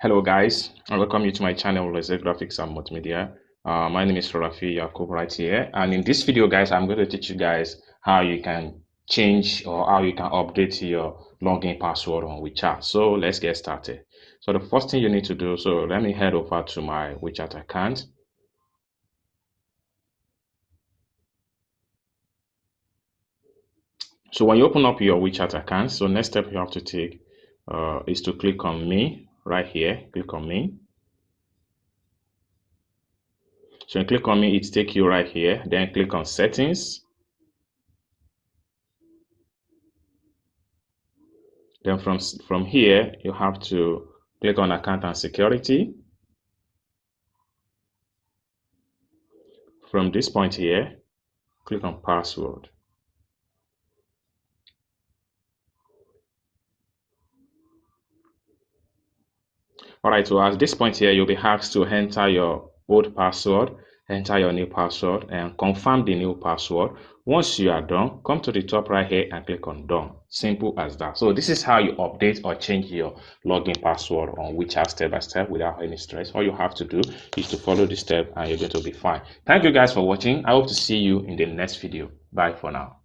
Hello guys, I welcome you to my channel, Let's Graphics and Multimedia. My name is Rafi Yakub right here, and in this video guys, I'm going to teach you guys how you can change or how you can update your login password on WeChat. So let's get started. So the first thing you need to do, so let me head over to my WeChat account. So when you open up your WeChat account, so next step you have to take is to click on me right here. Click on me. So you click on me, it takes you right here. Then click on settings. Then from here, you have to click on account and security. From this point here, click on password. All right, so at this point here, you'll be asked to enter your old password, enter your new password, and confirm the new password. Once you are done, come to the top right here and click on done. Simple as that. So this is how you update or change your login password on WeChat step by step without any stress. All you have to do is to follow the step and you're going to be fine. Thank you guys for watching. I hope to see you in the next video. Bye for now.